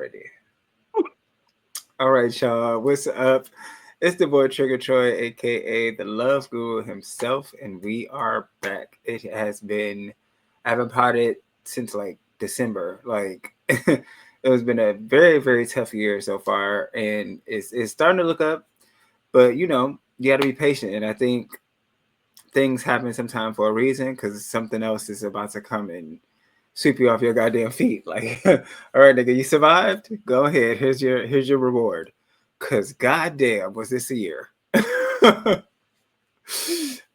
already. All right, y'all. What's up? It's the boy Trigger Troy, aka the Love Guru himself, and we are back. It has been, I haven't potted since like December. Like, it has been a very, very tough year so far, and it's starting to look up. But you got to be patient, and I think things happen sometime for a reason because something else is about to come and sweep you off your goddamn feet. Like, all right, nigga, you survived. Go ahead. Here's your reward. Cause goddamn, was this a year?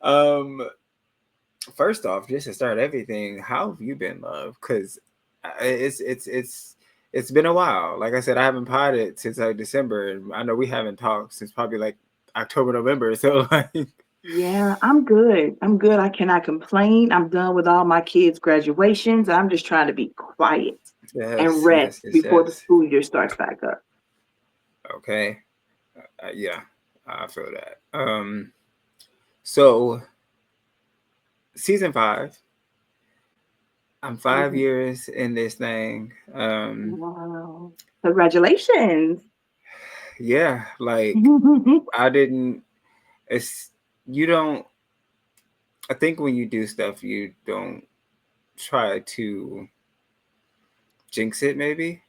um, First off, just to start everything, how have you been, love? Cause it's been a while. Like I said, I haven't potted since like December, and I know we haven't talked since probably like October, November. So like, Yeah, I'm good. I'm good. I cannot complain. I'm done with all my kids' graduations. I'm just trying to be quiet and yes, rest yes, yes, before the yes. school year starts back up. Okay, yeah, I feel that. So season five. I'm 5 years in this thing. Wow. Congratulations. Yeah, like I didn't. It's you don't. I think when you do stuff, you don't try to jinx it. Maybe.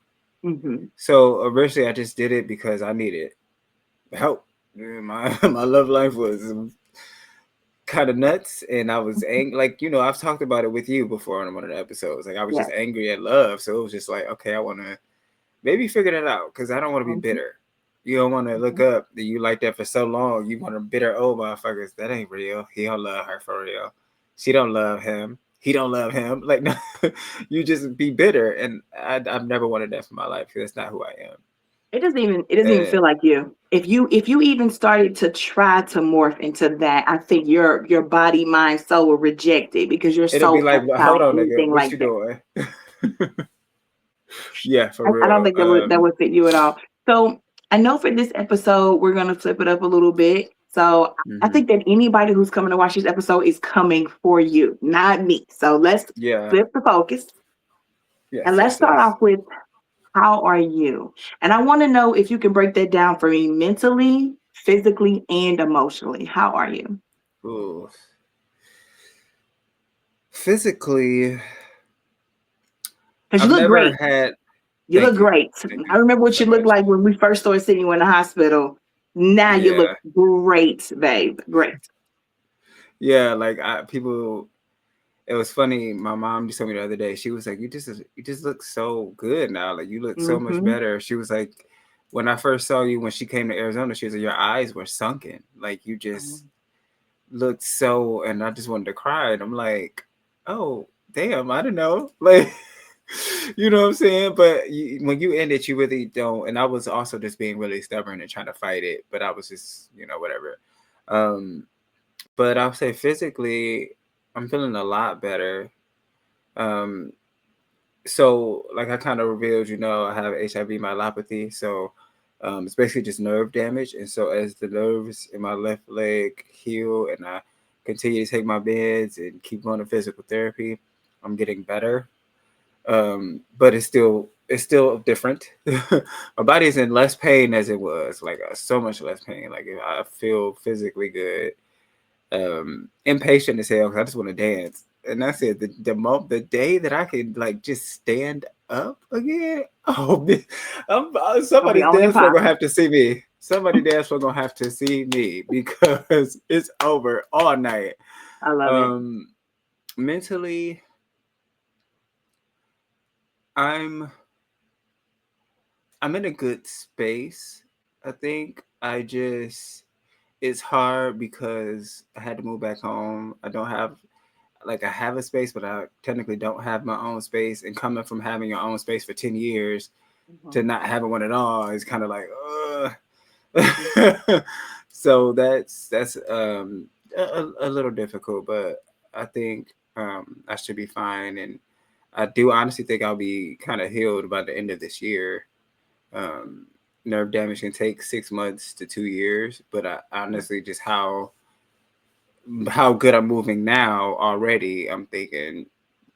hmm So originally, I just did it because I needed help. My my love life was kind of nuts, and I was angry. Like I've talked about it with you before on one of the episodes. Like I was Yeah. just angry at love, so it was just like, okay, I want to maybe figure that out because I don't want to be hmm bitter. You don't want to look hmm up that you like that for so long. You want to bitter old motherfuckers. That ain't real. He don't love her for real. She don't love him. He don't love him. Like no, you just be bitter, and I've never wanted that for my life because that's not who I It doesn't even am. feel like you. If you even started to try to morph into that, I think your body, mind, soul will reject it because you're It'll be so like, well, hold anti on, nigga, anything what like you that. doing? Yeah, for I don't real. think that would fit you at all. So I know for this episode we're gonna flip it up a little bit. So I Hmm. think that anybody who's coming to watch this episode is coming for you, not me. So let's Yeah. flip the focus and Yes. let's Yes. start Yes. off with how are you? And I want to know if you can break that down for me mentally, physically, and emotionally. How are you? Ooh. Physically, Because you I've look never great. had. You look Thank you. great. Thank you I remember what so you looked much. like when we first started seeing you in the hospital. Now you look Yeah. great, babe. Great. Yeah, like people. It was funny. My mom just told me the other day. She was like, you just look so good now. Like you look so much Mm-hmm. better." She was like, "When I first saw you when she came to Arizona, she was like, your eyes were sunken. Like you just looked so." And I just wanted to cry. And I'm like, "Oh, damn! I don't know." Like, you know what I'm saying? But when you end it, you really don't. And I was also just being really stubborn and trying to fight it. But I was just, whatever. Um, but I'll say physically, I'm feeling a lot better. Um, so like I kind of revealed, I have HIV myelopathy. So it's basically just nerve damage. And so as the nerves in my left leg heal and I continue to take my meds and keep going to physical therapy, I'm getting better. But it's still different. My body is in less pain as it was, like so much less pain. Like I feel physically good. Impatient as hell because I just want to dance. And that's it. The day that I can like just stand up again. Oh, man, Gonna be somebody on and damn sure gonna popping. have to see me. Somebody damn sure gonna have to see me because it's over all night. I love it. Um, Mentally, I'm I'm in a good space. I think it's hard because I had to move back home. I have a space, but I technically don't have my own space. And coming from having your own space for 10 years to Mhm. not having one at all is kind of like, Mhm. so that's a little difficult, but I think I should be fine, and I do honestly think I'll be kind of healed by the end of this year. Um, Nerve damage can take 6 months to 2 years, but I honestly just how good I'm moving now already, I'm thinking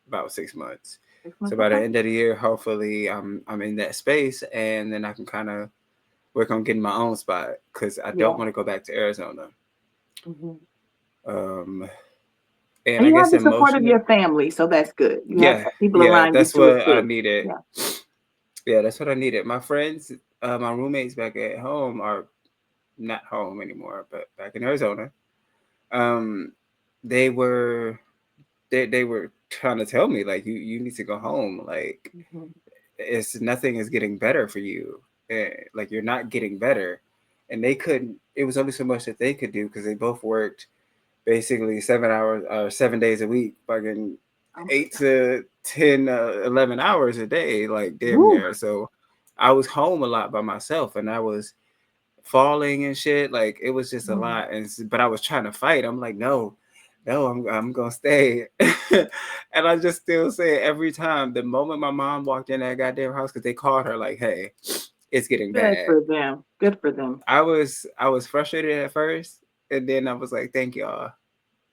about 6 months. 6 months. So by the Okay. end of the year, hopefully, I'm in that space, and then I can kind of work on getting my own spot because I don't Yeah. want to go back to Arizona. Hmm. Um, and And I you have guess the support of emotional. your family, so that's good. You have Yeah, people yeah, around you that's to what I assist. needed. Yeah. Yeah, that's what I needed. My friends, my roommates back at home are not home anymore, but back in Arizona, um, they were they were trying to tell me like you need to go home. Like Hmm. it's nothing is getting better for you. Like you're not getting better, and they couldn't. It was only so much that they could do because they both worked basically 7 hours or 7 days a week, fucking Oh my 8 to 10, 11 hours a day, like God. damn Woo. near. So I was home a lot by myself, and I was falling and shit. Like it was just a Mhm. lot, but I was trying to fight. I'm like, no, no, I'm gonna stay, and I just still say it every time. The moment my mom walked in that goddamn house, because they called her like, hey, it's getting Good bad. for them. Good for them. I was frustrated at first, and then I was like, thank y'all,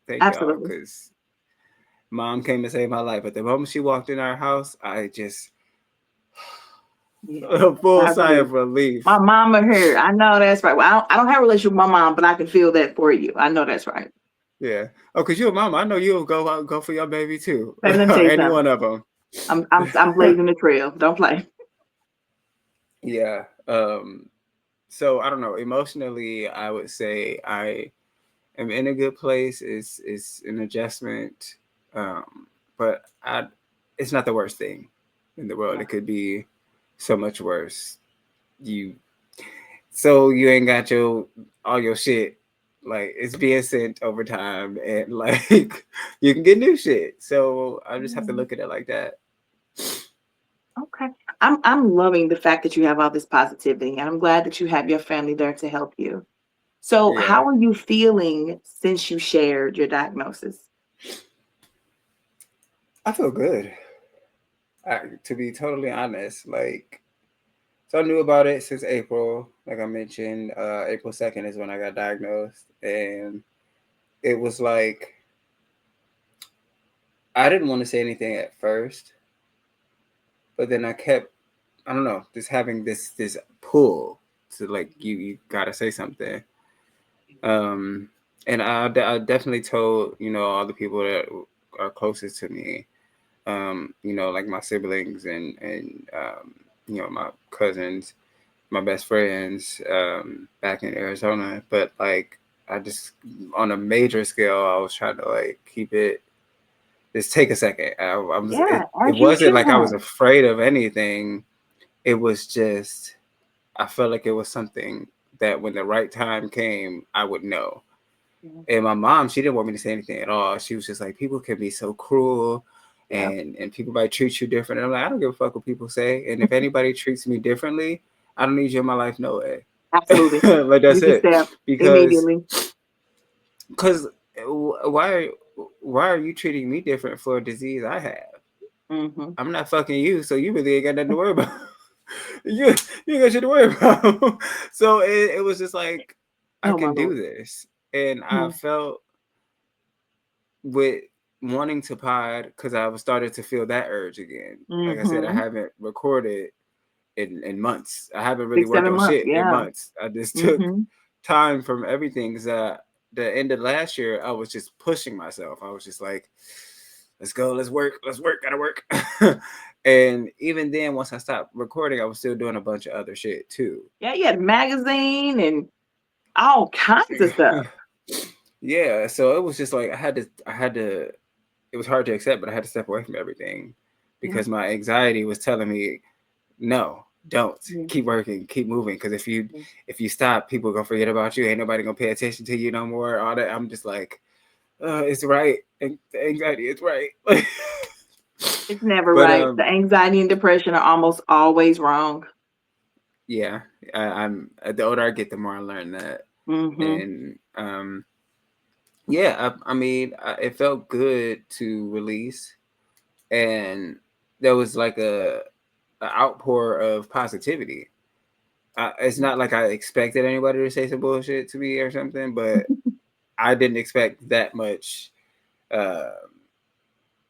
Absolutely. because mom came to save my life. But the moment she walked in our house, I just Yeah. a full I sigh agree. of relief. My mama here. I know that's right. Well, I don't have a relationship with my mom, but I can feel that for you. I know that's right. Yeah. Oh, cause you're a mama. I know you'll go out, go for your baby too. Baby, let me tell you Any something. one of them. I'm blazing the trail. Don't play. Yeah. So I don't know. Emotionally, I would say I am in a good place. It's an adjustment. Um, but it's not the worst thing in the world. Yeah. It could be so much worse. You so you ain't got your all your shit. Like it's being sent over time, and like you can get new shit. So I just have to Mm. look at it like that. Okay. I'm loving the fact that you have all this positivity, and I'm glad that you have your family there to help you. So, Yeah, how are you feeling since you shared your diagnosis? I feel good. To be totally honest, like so I knew about it since April. Like I mentioned, April 2nd is when I got diagnosed, and it was like I didn't want to say anything at first, but then I kept I don't know just having this pull to like you gotta say something. Um, and I definitely told all the people that are closest to me, like my siblings and my cousins, my best friends back in Arizona. But like I just on a major scale, I was trying to like keep it. Just take a second. I was Yeah, it as you wasn't should like I was have. afraid of anything. It was just I felt like it was something that when the right time came, I would know. Yeah. And my mom, she didn't want me to say anything at all. She was just like, people can be so cruel, Yeah. and people might treat you different. And I'm like, I don't give a fuck what people say. And if anybody treats me differently, I don't need you in my life, no way. Absolutely. Like You that's can it. step Because immediately. because why are you treating me different for a disease I have? Hmm. I'm not fucking you, so you really ain't got nothing to worry about. you you ain't got shit to worry about. So it was just like I Oh my can lord. do this, and I Mm-hmm. felt with wanting to pod because I was started to feel that urge again. Like I said, I Mm-hmm. haven't recorded in months. I haven't really Six, worked seven on months. shit in Yeah. months. I just took Mm-hmm. time from everything because the end of last year I was just pushing myself. I was just like, let's go, let's work, gotta work. And even then, once I stopped recording, I was still doing a bunch of other shit too. Yeah, you had a magazine and all kinds of stuff. Yeah, so it was just like I had to it was hard to accept, but I had to step away from everything Yeah. because my anxiety was telling me, no, don't Yeah. keep working, keep moving. Because if you Yeah. if you stop, people gonna forget about you. Ain't nobody gonna pay attention to you no more. All that. I'm just like, it's right. The anxiety is right. It's never But right. The anxiety and depression are almost always wrong. yeah, I'm the older I get, the more I learn that, Mm-hmm. and yeah, I mean, it felt good to release, and there was like a outpour of positivity. It's not like I expected anybody to say some bullshit to me or something, but I didn't expect that much uh,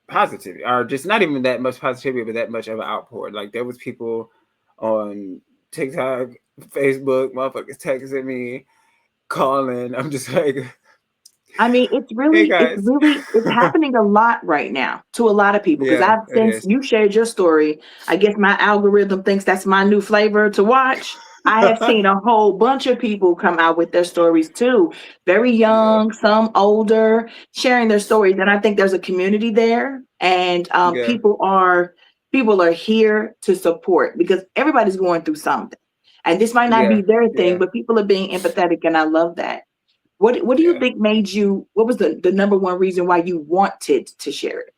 positivity, or just not even that much positivity, but that much of an outpour. Like there was people on TikTok, Facebook, motherfuckers texting me, calling. I'm just like, I mean, hey it's guys. really, it's happening a lot right now to a lot of people. Because Yeah, I've, it since is. you shared your story, I guess my algorithm thinks that's my new flavor to watch. I have seen a whole bunch of people come out with their stories too, very Yeah, young, some older, sharing their stories. And I think there's a community there, and yeah, people are here to support because everybody's going through something, and this might not yeah, be their thing, yeah, but people are being empathetic, and I love that. What do you yeah. think made you, what was the number one reason why you wanted to share it?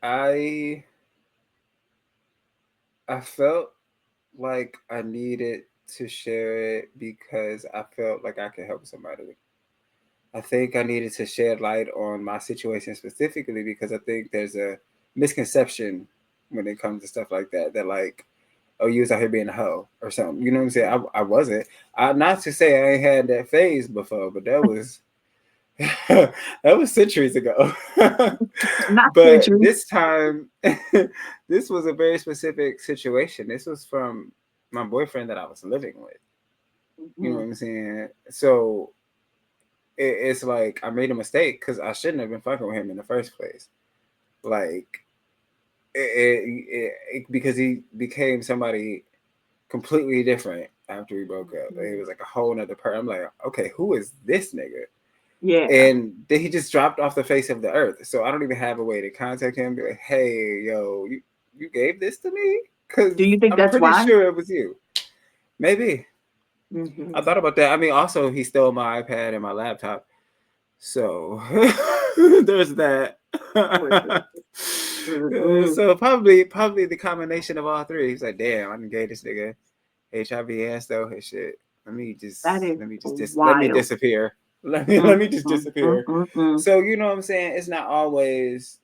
I I felt like I needed to share it because I felt like I could help somebody. I think I needed to shed light on my situation specifically because I think there's a misconception when it comes to stuff like that. That like, oh, you was out here being a hoe or something. You know what I'm saying? I wasn't. Not to say I ain't had that phase before, but that was that was centuries ago. Not But centuries. this time, this was a very specific situation. This was from my boyfriend that I was living with. You know what Mhm. I'm saying? So it's like I made a mistake because I shouldn't have been fucking with him in the first place. Like because he became somebody completely different after we broke up. Like, it was like a whole nother person. I'm like, okay, who is this nigga? Yeah. And then he just dropped off the face of the earth. So I don't even have a way to contact him. Be like, hey, yo, you gave this to me? Because Do you think I'm that's pretty why? sure it was you. Maybe. I Hmm. thought about that. I mean, also he stole my iPad and my laptop. So there's that. So probably the combination of all three. He's like, damn, I done gave this nigga HIV and stole his shit. That is Let me wild. disappear. Let Mm, me just mm, mm, disappear. mm, mm. So you know what I'm saying? It's not always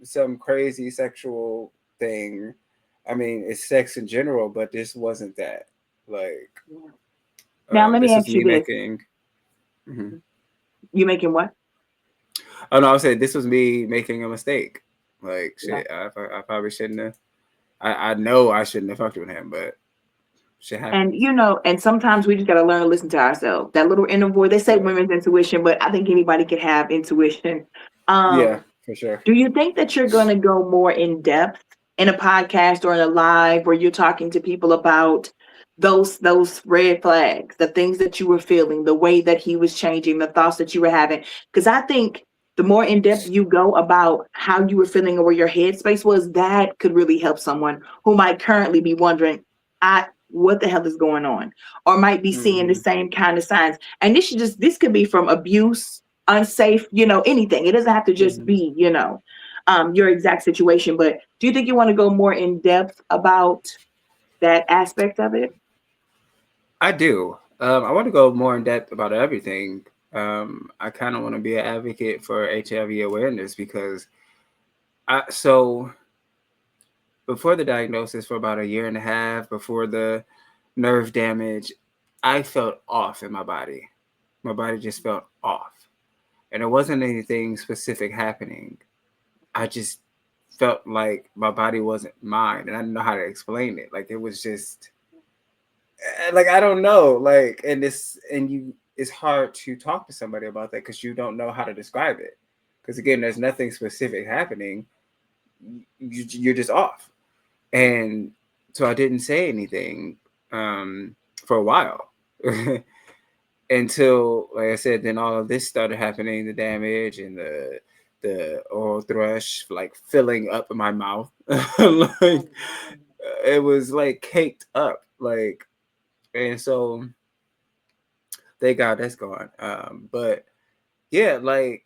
some crazy sexual thing. I mean, it's sex in general, but this wasn't that. Like, Now let me this was ask you me this. making. Mhm. You making what? Oh no, I was saying this was me making a mistake. Like Yeah. shit, I probably shouldn't have. I know I shouldn't have fucked with him, but shit And happens. you know, and sometimes we just gotta learn to listen to ourselves. That little inner voice. They say Yeah, women's intuition, but I think anybody can have intuition. yeah, Um, for sure. Do you think that you're going to go more in depth in a podcast or in a live where you're talking to people about those red flags, the things that you were feeling, the way that he was changing, the thoughts that you were having? Because I think the more in depth you go about how you were feeling or where your headspace was, that could really help someone who might currently be wondering, I what the hell is going on, or might be seeing the Hmm. same kind of signs. And this could be from abuse, unsafe, anything. It doesn't have to just Hmm. be, your exact situation. But do you think you want to go more in depth about that aspect of it? I do. I want to go more in depth about everything. I kind of want to be an advocate for HIV awareness because so before the diagnosis for about a year and a half, before the nerve damage, I felt off in my body. My body just felt off. And it wasn't anything specific happening. I just felt like my body wasn't mine and I didn't know how to explain it. Like it was just like I don't know. Like and this and you it's hard to talk to somebody about that because you don't know how to describe it. Because again, there's nothing specific happening. You're just off. And so I didn't say anything for a while. Until like I said, then all of this started happening, the damage and the oral thrush like filling up in my mouth. Like it was like caked up. Like and so thank God that's gone. But yeah, like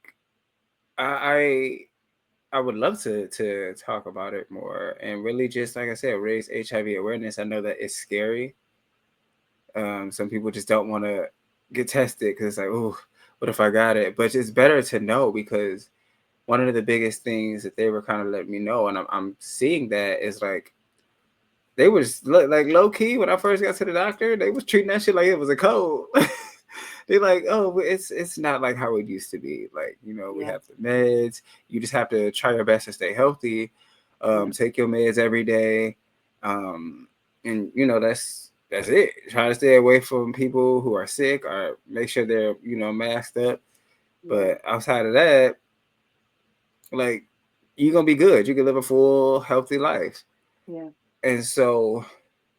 I I would love to talk about it more and really just like I said, raise HIV awareness. I know that it's scary. Some people just don't want to get tested because it's like, oh, what if I got it? But it's better to know because one of the biggest things that they were kind of letting me know, and I'm seeing that is like they was like low key when I first got to the doctor, they was treating that shit like it was a cold. They're like, oh, it's not like how it used to be. Like, we Yeah. have the meds. You just have to try your best to stay healthy. Yeah. Take your meds every day. And that's it. Try to stay away from people who are sick, or make sure they're masked up. Yeah. But outside of that, like, you're gonna be good. You can live a full, healthy life. Yeah. And so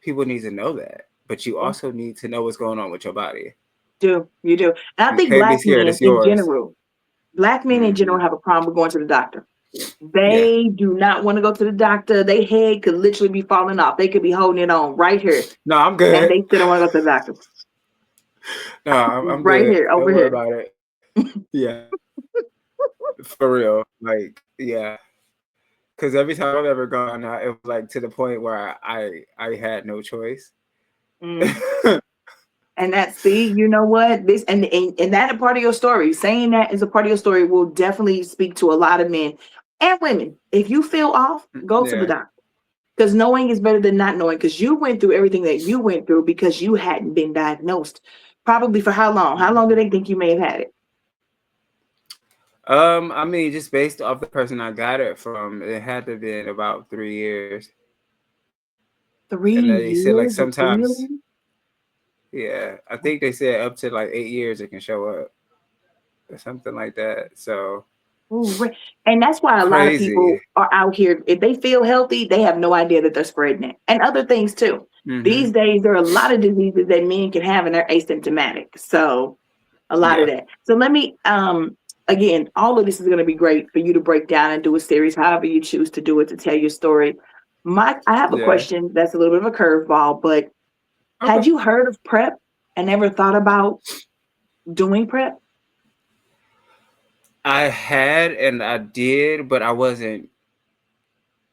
people need to know that. But you Yeah. also need to know what's going on with your body. Do you do? And I You think can't be black scared. men It's in yours. general, black men in Hmm. general have a problem with going to the doctor. Yeah. They do not want to go to the doctor. Their head could literally be falling off. They could be holding it on right here, No, I'm and good. they still don't want to go to the doctor. No, I'm Right good. here, Don't over worry here. about it. Yeah, for real. Like, yeah. Because every time I've ever gone, it was like to the point where I had no choice. Mm. And that, see, you know what? This and that a part of your story. Saying that is a part of your story will definitely speak to a lot of men and women. If you feel off, go to the Yeah. doctor. Because knowing is better than not knowing. Because you went through everything that you went through because you hadn't been diagnosed. Probably for how long? How long do Mhm. they think you may have had it? I mean, just based off the person I got it from, it had to have been about 3 years. And 3 they said like years? sometimes, Really? yeah, I think they said up to like 8 years it can show up or something like that. So Ooh, and that's why a lot of crazy. people are out here. If they feel healthy, they have no idea that they're spreading it, and other things too. Hmm. These days, there are a lot of diseases that men can have, and they're asymptomatic. So, a lot of Yeah. that. So, let me again, all of this is going to be great for you to break down and do a series, however you choose to do it, to tell your story. I have a Yeah. question that's a little bit of a curveball, but Okay. had you heard of prep and ever thought about doing prep? I had and I did, but I wasn't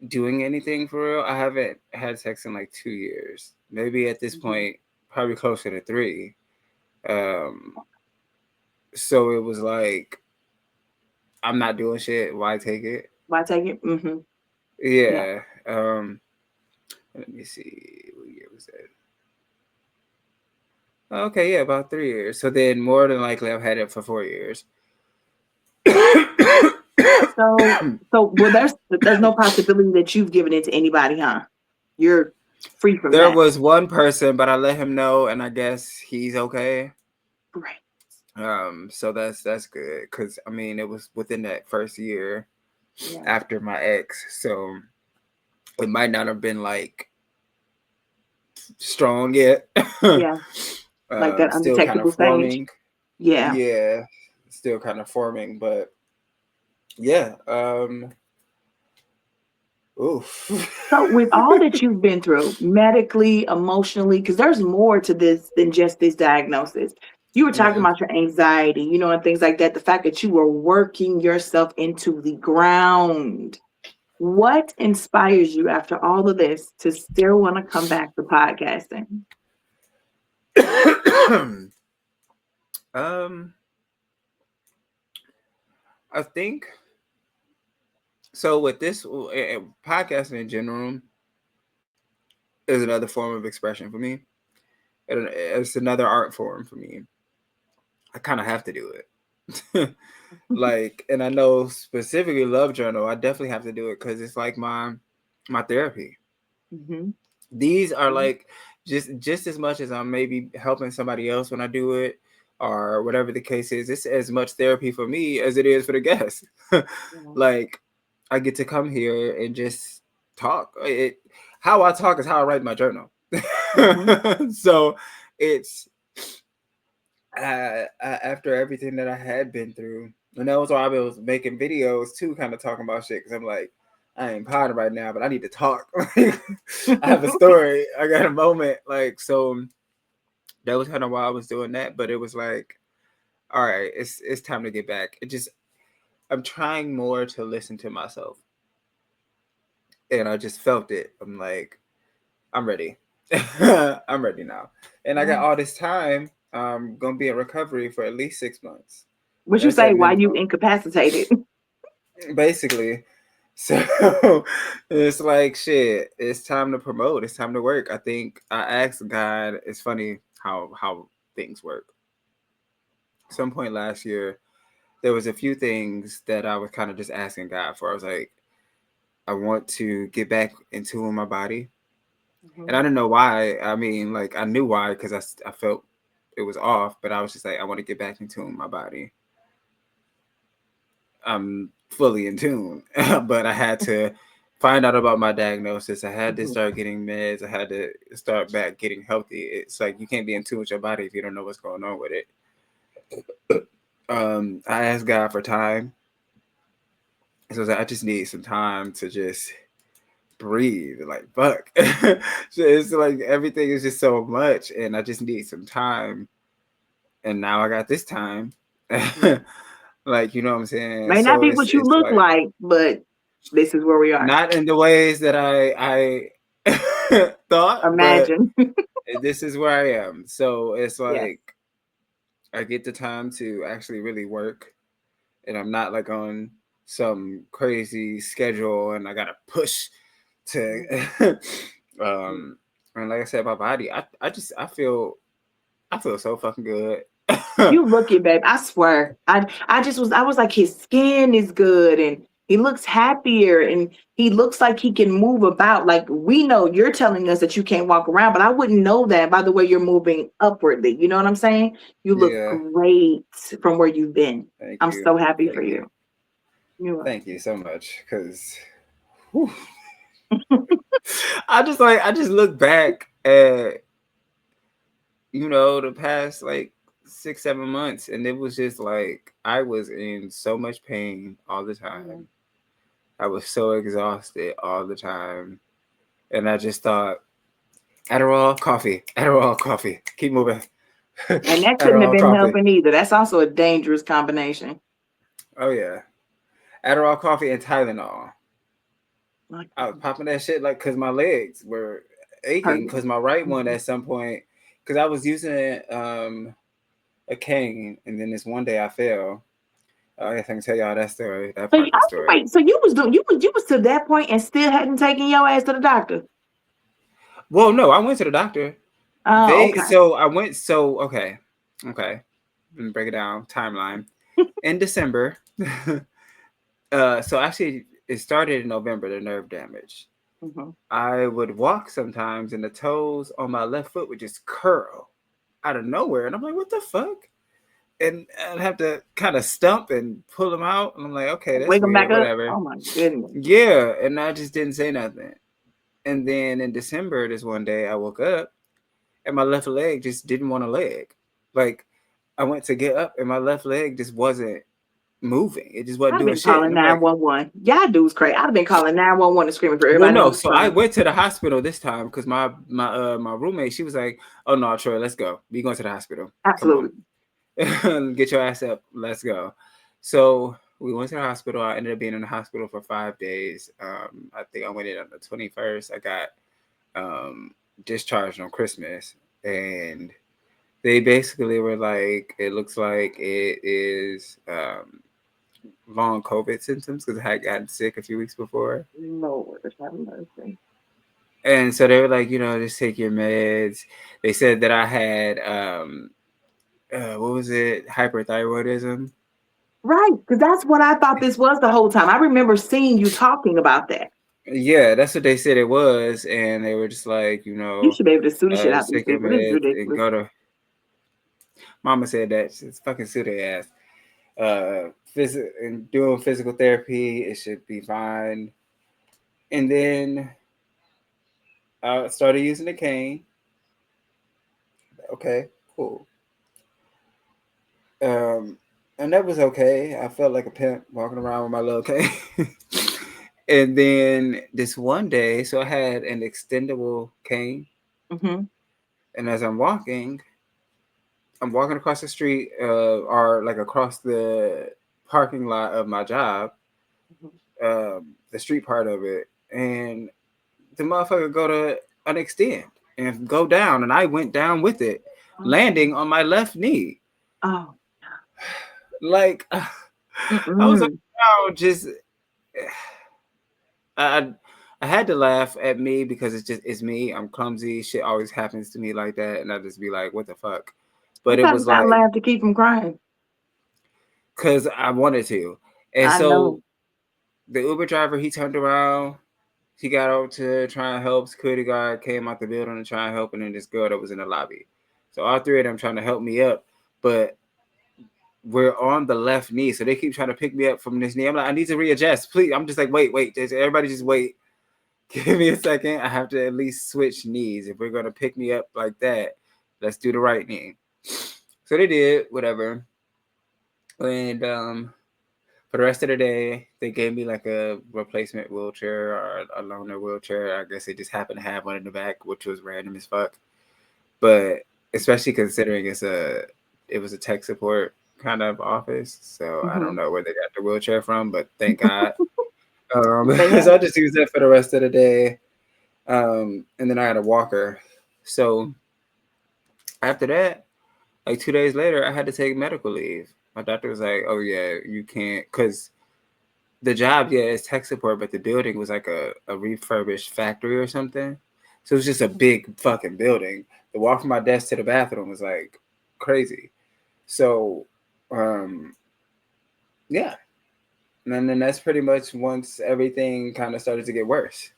doing anything for real. I haven't had sex in like 2 years. Maybe at this Mhm. point, probably closer to three. Um, so it was like, I'm not doing shit. Why take it? Why take it? Mm-hmm. Yeah. Yeah. Let me see. What year was that? Okay, yeah, about 3 years. So then, more than likely, I've had it for 4 years. So, well, there's no possibility that you've given it to anybody, huh? You're free from There that. was one person, but I let him know, and I guess he's okay. Right. So that's good, because I mean it was within that first year Yeah. after my ex, so it might not have been like strong yet. Yeah. Like that Still kind of undetectable stage. forming. Yeah. Yeah, still kind of forming, but yeah. Oof. So, with all that you've been through, medically, emotionally, because there's more to this than just this diagnosis. You were talking Yeah. about your anxiety, and things like that. The fact that you were working yourself into the ground. What inspires you after all of this to still want to come back to podcasting? um, I think so. With this podcasting in general is another form of expression for me. It's another art form for me. I kind of have to do it. Like, and I know specifically Love Journal, I definitely have to do it because it's like my therapy. Mm-hmm. These are like just as much as I'm maybe helping somebody else when I do it, or whatever the case is. It's as much therapy for me as it is for the guests. Yeah. Like, I get to come here and just talk. How I talk is how I write my journal. Mm-hmm. So it's after everything that I had been through, and that was why I was making videos too, kind of talking about shit. Because I'm like, I ain't potting right now, but I need to talk. I have a story. I got a moment. Like, so that was kind of why I was doing that. But it was like, all right, it's time to get back. I'm trying more to listen to myself, and I just felt it. I'm like, I'm ready. I'm ready now, and I got Yeah. all this time. I'm gonna be in recovery for at least 6 months. What you That's say? at Why you minimum, incapacitated? basically. So it's like shit. It's time to promote. It's time to work. I think I asked God. It's funny how things work. some point last year, there was a few things that I was kind of just asking God for. I was like, I want to get back into my body, and I didn't know why. I mean, like I knew why because I felt it was off, but I was just like, I want to get back into my body. I'm fully in tune, but I had to find out about my diagnosis. I had to start getting meds. I had to start back getting healthy. It's like you can't be in tune with your body if you don't know what's going on with it. I asked God for time. So I was like, I just need some time to just breathe. Like, fuck. So it's like everything is just so much, and I just need some time. And now I got this time. Like, you know what I'm saying? May not So be what you it's look like like, but this is where we are. not in the ways that I thought, but Imagine. this is where I am. So it's Yes. like I get the time to actually really work, and I'm not like on some crazy schedule, and I gotta push to. um, and like I said, my body, I feel so fucking good. You looking, babe. I swear. I was like, his skin is good and he looks happier and he looks like he can move about. Like we know you're telling us that you can't walk around, but I wouldn't know that by the way you're moving upwardly. You know what I'm saying? You look Yeah, great from where you've been. thank I'm you, so happy for thank you, you. You thank you so much. Because I just look back at the past like 6 7 months, and it was just like I was in so much pain all the are. time. I was so exhausted all the time, and I just thought Adderall, coffee, keep moving. And that couldn't have Adderall, been coffee. helping either. That's also a dangerous combination. Oh yeah, Adderall, coffee, and Tylenol. Like, I was popping that shit like because my legs were aching hurting. because my right one Mhm. at some point because I was using a cane, and then this one day I fell. I guess I can tell y'all that story, that So part of the story. wait, so you was to that point and still hadn't taken your ass to the doctor. Well, no, I went to the doctor. Oh, They okay. so I went so okay. Let me break it down. Timeline in December. So actually, it started in November. The nerve damage. Hmm. I would walk sometimes, and the toes on my left foot would just curl out of nowhere, and I'm like, "What the fuck?" And I'd have to kind of stump and pull them out, and I'm like, "Okay, that's Wake them back weird. up. Whatever." Oh my goodness. Yeah, and I just didn't say nothing. And then in December, this one day, I woke up and my left leg just didn't want a leg. Like I went to get up and my left leg just wasn't moving. It just wasn't I'd have doing been shit. calling And I'm like, 911. Y'all dudes crazy. I'd have been calling 911 and screaming for well, everybody to know no. what's So I coming. went to the hospital this time because my roommate, she was like, "Oh no, Troy, let's go. We going to the hospital. Come Absolutely. on, get your ass up. Let's go." So we went to the hospital. I ended up being in the hospital for 5 days. I think I went in on the 21st. I got discharged on Christmas, and they basically were like, it looks like it is long COVID symptoms because I had gotten sick a few weeks before. Lord, have mercy. And so they were like, just take your meds. They said that I had, what was it, hyperthyroidism. Right, because that's what I thought this was the whole time. I remember seeing you talking about that. Yeah, that's what they said it was. And they were just like, You should be able to sue the shit out just of these take your people. This is meds and ridiculous. go to, mama said that. It's fucking sue their ass. And doing physical therapy, it should be fine. And then I started using the cane. Okay, cool. Um, and that was okay. I felt like a pimp walking around with my little cane. And then this one day, so I had an extendable cane, Hmm. and as I'm walking across the street, or like across the parking lot of my job, the street part of it, and the motherfucker go to an extend and go down, and I went down with it, landing on my left knee. Oh. Like I was like, Mm-mm. wow, just I I had to laugh at me because it's me. I'm clumsy. Shit always happens to me like that, and I just be like, what the fuck. But it Sometimes was you gotta like, laugh to keep from crying. because I wanted to. And I so know. the Uber driver, he turned around, he got out to try and help. Security guard came out the building to try and help, and then this girl that was in the lobby. So all three of them trying to help me up, but we're on the left knee, so they keep trying to pick me up from this knee. I'm like, I need to readjust, please. I'm just like, wait, everybody, just wait. Give me a second. I have to at least switch knees. If we're gonna pick me up like that, let's do the right knee. So they did, whatever. And for the rest of the day, they gave me like a replacement wheelchair or a loaner wheelchair. I guess they just happened to have one in the back, which was random as fuck. But especially considering it was a tech support kind of office, so I don't Hmm. know where they got the wheelchair from, but thank God. Yeah. So I just used that for the rest of the day. And then I had a walker. So after that, like 2 days later, I had to take medical leave. My doctor was like, "Oh yeah, you can't," because the job, yeah, is tech support, but the building was like a refurbished factory or something. So it was just a big fucking building. The walk from my desk to the bathroom was like crazy. So, um, yeah. And then that's pretty much once everything kind of started to get worse.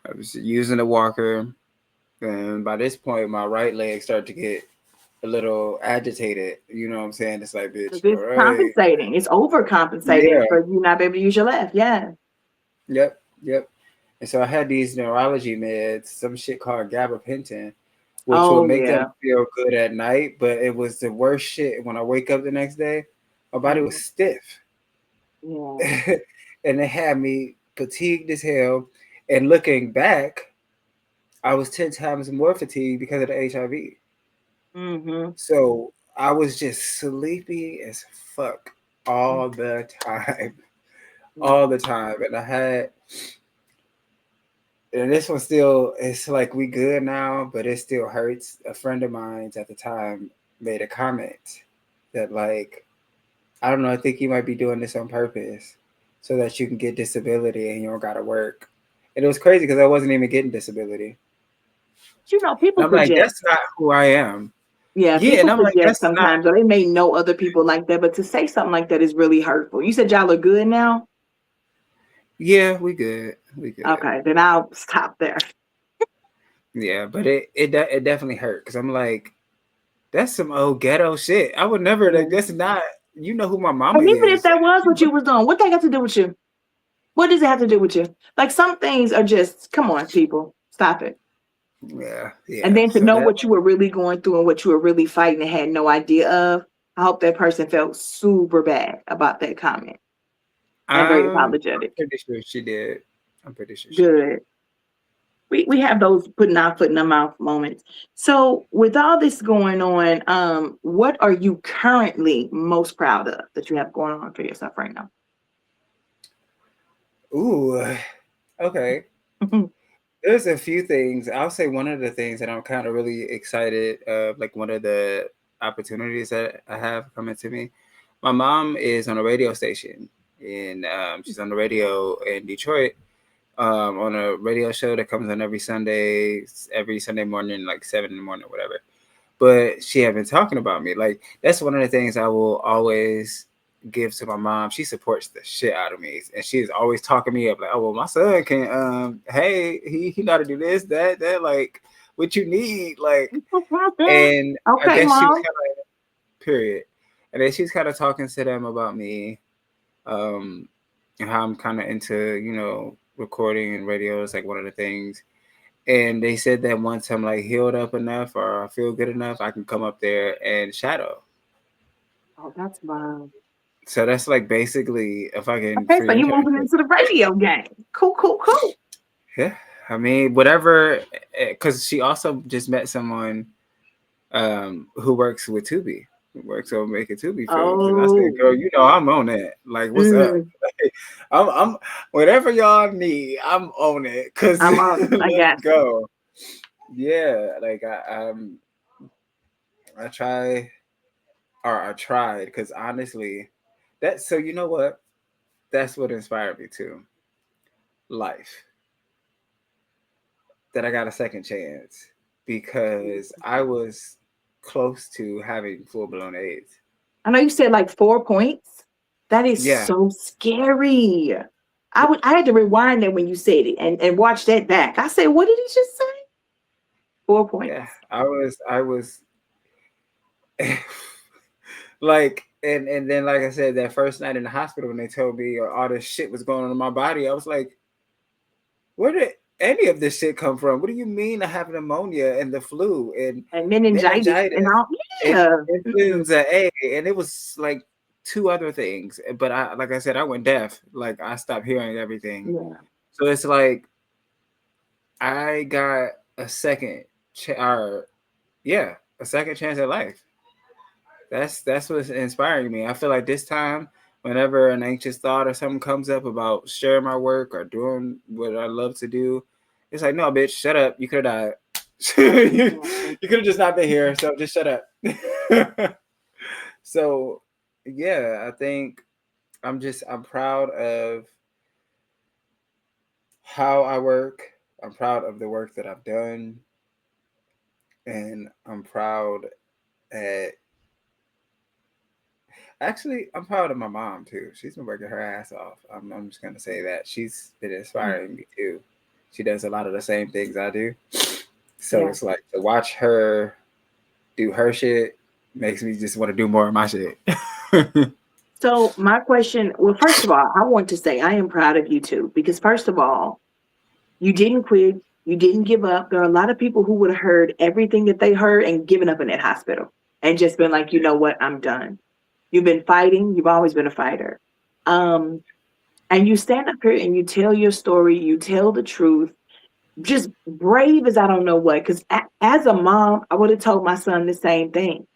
I was using a walker, and by this point, my right leg started to get a little agitated. You know what I'm saying? It's like, bitch, Because all it's right. compensating. It's overcompensating Yeah. for you not being able to use your left. Yeah. Yep. Yep. And so I had these neurology meds, some shit called gabapentin, which would Oh make them yeah. feel good at night, but it was the worst shit. When I wake up the next day, my body was Mhm. stiff. Yeah. And it had me fatigued as hell. And looking back, I was 10 times more fatigued because of the HIV. Hmm. So I was just sleepy as fuck all the time. All the time. And I had, and this one still, it's like we good now, but it still hurts. A friend of mine at the time made a comment that, like, I don't know, I think you might be doing this on purpose so that you can get disability and you don't gotta work. And it was crazy because I wasn't even getting disability. And People I'm like, project. that's not who I am. Yeah, Yeah, and people I'm like, project that's not. sometimes, or they may know other people like that, but to say something like that is really hurtful. You said y'all are good now? Yeah, we good. We good. Okay, then I'll stop there. Yeah, but it definitely hurt because I'm like, that's some old ghetto shit. I would never. Like, Yeah. that's not. You know who my mama And even if is. that was She what you was doing, what that got to do with you? What does it have to do with you? Like some things are just, come on, people, stop it. Yeah, And yeah. then to So know that what you were really going through and what you were really fighting and had no idea of, I hope that person felt super bad about that comment and very I'm apologetic. pretty sure she did. I'm pretty sure she did. Good. We have those putting our foot in the mouth moments. So with all this going on, what are you currently most proud of that you have going on for yourself right now? Ooh, okay. There's a few things. I'll say one of the things that I'm kind of really excited of, like one of the opportunities that I have coming to me. My mom is on a radio station, and she's on the radio in Detroit, on a radio show that comes on every Sunday morning, like 7 in the morning, or whatever. But she had been talking about me. Like that's one of the things I will always give to my mom. She supports the shit out of me, and she is always talking me up. Like, oh well, my son can. Hey, he got to do this, that. Like, what you need, like. And I Okay, guess she was mom. kind of period. And then she's kind of talking to them about me, um, and how I'm kind of into recording and radio is like one of the things. And they said that once I'm like healed up enough or I feel good enough, I can come up there and shadow. Oh, that's mom. So that's like basically if I can Okay, so free you enter moving into it. into the radio game. Cool, cool, cool. Yeah. I mean, whatever, because she also just met someone who works with Tubi, who works on making Tubi films. And I said, Oh, girl, I'm on that. Like, what's up? mm, I'm whatever y'all need, I'm on it. Cause I'm on. I let's got you. go. Yeah, like I try or I tried because honestly, that's so you know what? That's what inspired me to life. That I got a second chance because I was close to having full blown AIDS. I know you said like 4 points. That is Yeah, so scary. I had to rewind that when you said it and watch that back. I said, what did he just say? 4 points. yeah. I was like, and then like I said, that first night in the hospital when they told me all this shit was going on in my body, I was like, where did any of this shit come from? What do you mean I have pneumonia and the flu and And meningitis and meningitis all. and Yeah. Mm-mm. influenza A? And it was like two other things. But I, like I said, I went deaf. Like I stopped hearing everything. Yeah. So it's like I got a second, or yeah, a second chance at life. That's what's inspiring me. I feel like this time, whenever an anxious thought or something comes up about sharing my work or doing what I love to do, it's like, no, bitch, shut up. You could have died. Exactly. You could have just not been here. So just shut up. So yeah, I think I'm proud of how I work. I'm proud of the work that I've done, and I'm proud at actually, I'm proud of my mom too. She's been working her ass off. I'm just gonna say that she's been inspiring me too. She does a lot of the same things I do, so Yeah. it's like to watch her do her shit makes me just want to do more of my shit. So my question, well, first of all, I want to say I am proud of you too, because first of all, you didn't quit, you didn't give up. There are a lot of people who would have heard everything that they heard and given up in that hospital and just been like, you know what, I'm done. You've been fighting, you've always been a fighter. Um, and you stand up here and you tell your story, you tell the truth, just brave as I don't know what. Because as a mom, I would have told my son the same thing.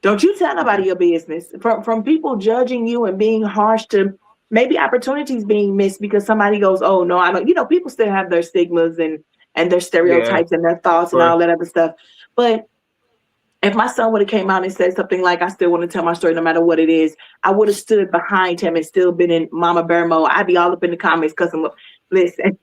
Don't you tell nobody your business. From people judging you and being harsh to maybe opportunities being missed because somebody goes, "Oh no, I don't." You know, people still have their stigmas and their Yeah, stereotypes and their of thoughts and course. all that other stuff. But if my son would have came out and said something like, "I still want to tell my story, no matter what it is," I would have stood behind him and still been in Mama Bear mode. I'd be all up in the comments because listen,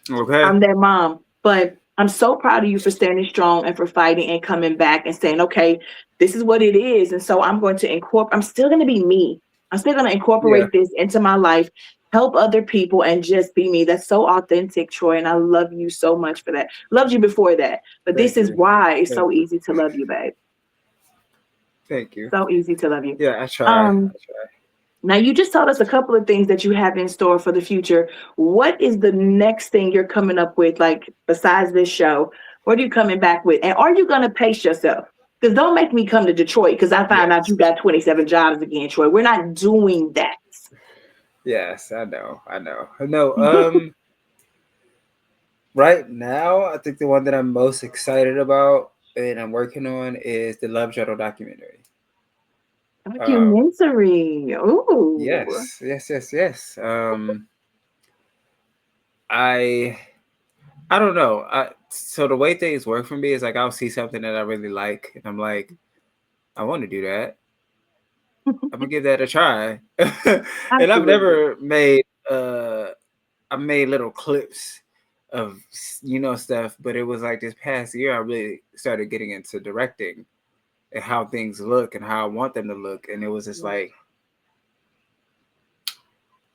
Okay. I'm their mom. But I'm so proud of you for standing strong and for fighting and coming back and saying, okay, this is what it is. And so I'm going to incorporate, I'm still going to be me. I'm still going to Yeah. incorporate this into my life, help other people, and just be me. That's so authentic, Troy. And I love you so much for that. Loved you before that. But this Thank is you. why it's Thank so you. easy to love you, babe. Thank you. So easy to love you. Yeah, I try. I Um, try. Now, you just told us a couple of things that you have in store for the future. What is the next thing you're coming up with, like besides this show? What are you coming back with? And are you going to pace yourself? Because don't make me come to Detroit because I found out Yes. you got 27 jobs again, Troy. We're not doing that. Yes, I know. I know. No. Right now, I think the one that I'm most excited about and I'm working on is the Love Journal documentary. Um, Documentary. Ooh. yes. I I don't know. So the way things work for me is like I'll see something that I really like, and I'm like, I want to do that. I'm gonna give that a try. And I've Absolutely. never made I made little clips of stuff, but it was like this past year I really started getting into directing and how things look and how I want them to look, and it was just Yeah. like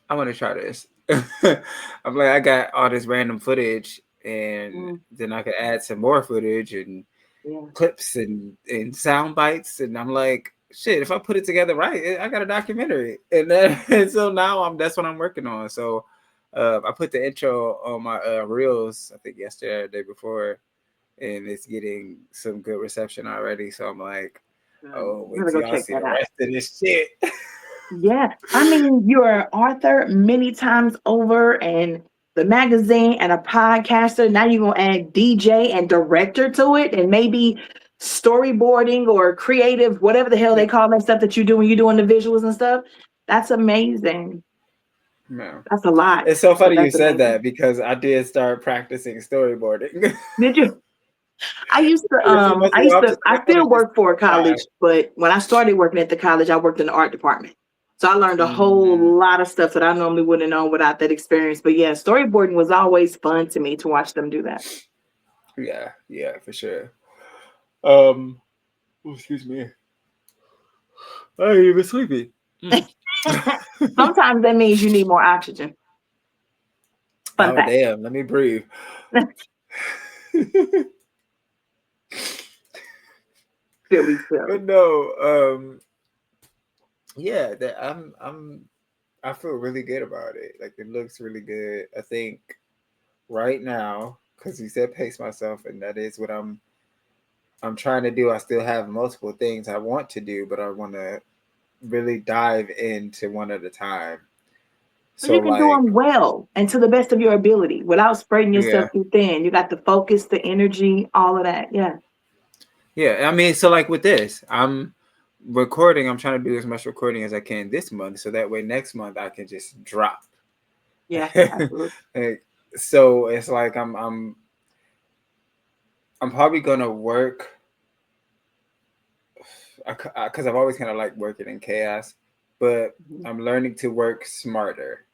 I want to try this. I'm like I got all this random footage, and Mm, then I could add some more footage and yeah. clips and sound bites, and I'm like, shit, if I put it together right, I got a documentary, and then and so now that's what I'm working on. So I put the intro on my reels, I think yesterday or the day before, and it's getting some good reception already. So I'm like, oh, I'm wait gonna till go y'all check see that the out. rest of this shit. Yeah, I mean, you're an author many times over and the magazine and a podcaster. Now you're gonna add DJ and director to it, and maybe storyboarding or creative, whatever the hell they call that stuff that you do when you're doing the visuals and stuff. That's amazing. No. That's a lot, It's so but funny you that's said amazing. that because I did start practicing storyboarding. Did you? A few months ago, I'm just I like, I want still to just work for a try. college, but when I started working at the college, I worked in the art department. So I learned a Mm, whole lot of stuff that I normally wouldn't have known without that experience. But yeah, storyboarding was always fun to me to watch them do that. yeah, for sure. Um, oh, excuse me. I ain't even sleepy. Mm. Sometimes that means you need more oxygen. Fun Oh fact. damn! Let me breathe. Silly, silly. But no, yeah, that I feel really good about it. Like it looks really good. I think right now, because you said pace myself, and that is what I'm trying to do. I still have multiple things I want to do, but I want to really dive into one at a time. So So you can do like, them well and to the best of your ability without spreading yeah, yourself too thin. You got the focus, the energy, all of that. Yeah. yeah. I mean, so like with this, I'm recording. I'm trying to do as much recording as I can this month, so that way next month I can just drop. Yeah. Absolutely. Like, so it's like I'm probably gonna work because I've always kind of liked working in chaos, but Mhm. I'm learning to work smarter.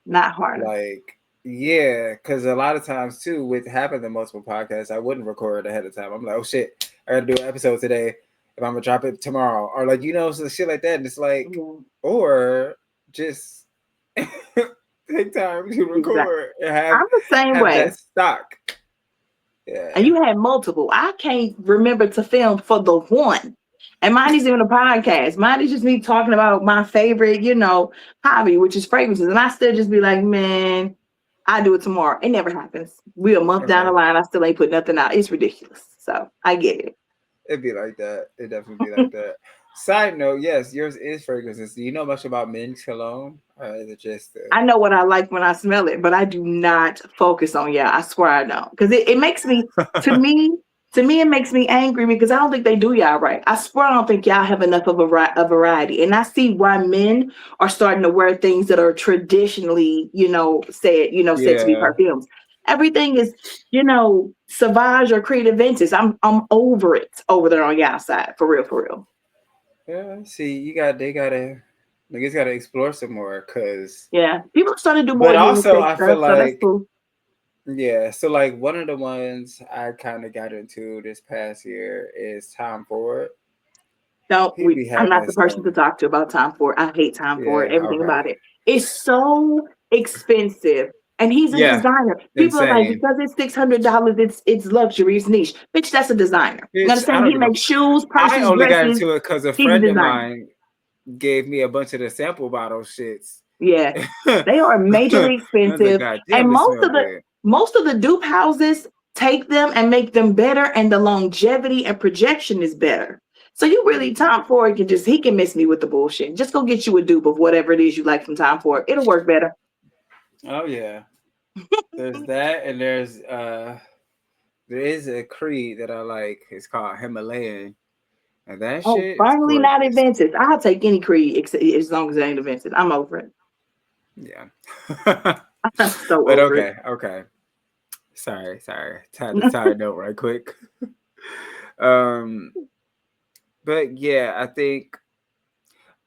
Not harder. Like, yeah, because a lot of times too, with having the multiple podcasts, I wouldn't record ahead of time. I'm like, oh shit, I gotta do an episode today if I'm gonna drop it tomorrow, or like so shit like that. And it's like, Yeah. or just take time to Exactly. record and have I'm the same have way. that stock. And Yeah, you had multiple. I can't remember to film for the one. And mine isn't even a podcast. Mine is just me talking about my favorite, hobby, which is fragrances. And I still just be like, man, I do it tomorrow. It never happens. We a month down the right. line. I still ain't put nothing out. It's ridiculous. So I get it. It'd be like that. It definitely be like that. Side note, yes, yours is fragrances. Do you know much about men's cologne? Or is it just I know what I like when I smell it, but I do not focus on, yeah, I swear I don't. Because it makes me, to me, it makes me angry because I don't think they do y'all right. I swear I don't think y'all have enough of a variety. And I see why men are starting to wear things that are traditionally, said to be yeah. perfumes. Everything is, Sauvage or Creative Ventus. I'm over it over there on y'all side. For real, for real. Yeah. See, they gotta niggas gotta explore some more, cause Yeah. People are starting to do more but also unisex I feel stuff, so that's like cool. yeah, so like one of the ones I kinda got into this past year is Tom Ford. Don't He we be I'm not having the person to some talk to about time for it. I hate time for it, yeah, everything okay. about it. It's so expensive. And he's a Yeah, designer. People are like, insane. because it's $600, it's luxury, it's niche. Bitch, that's a designer. You Bitch, I understand? don't He give a makes shoes, I purses, only got dresses. into it because a He's a friend of designer. mine gave me a bunch of the sample bottle shits. Yeah. I They are majorly was like, expensive. God damn, And this smell good. most of the dupe houses take them and make them better, and the longevity and projection is better. So you really Mhm. Tom Ford he can miss me with the bullshit. Just go get you a dupe of whatever it is you like from Tom Ford. It'll work better. Oh yeah, there's that, and there is a creed that I like. It's called Himalayan, and that Oh, shit is finally not gorgeous. invented. I'll take any creed as long as it ain't invented. I'm over it. Yeah. I'm so But over it. okay. Sorry. Had the side note right quick. Um, but yeah, I think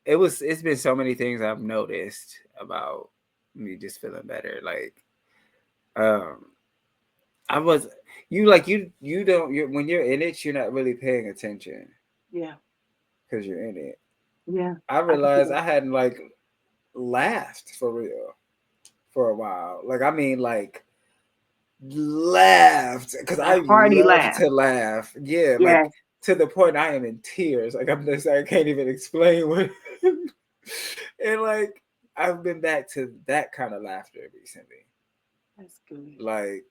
it's been so many things I've noticed about me just feeling better. Like, um, I was you don't when you're in it, you're not really paying attention Yeah, because you're in it. yeah. I I can see realized that. I hadn't like laughed for real for a while. Like I mean, like laughed because A I hearty love laugh. to laugh. Yeah, like Yes. to the point I am in tears. Like I can't even explain what. And like I've been back to that kind of laughter recently. That's good. Like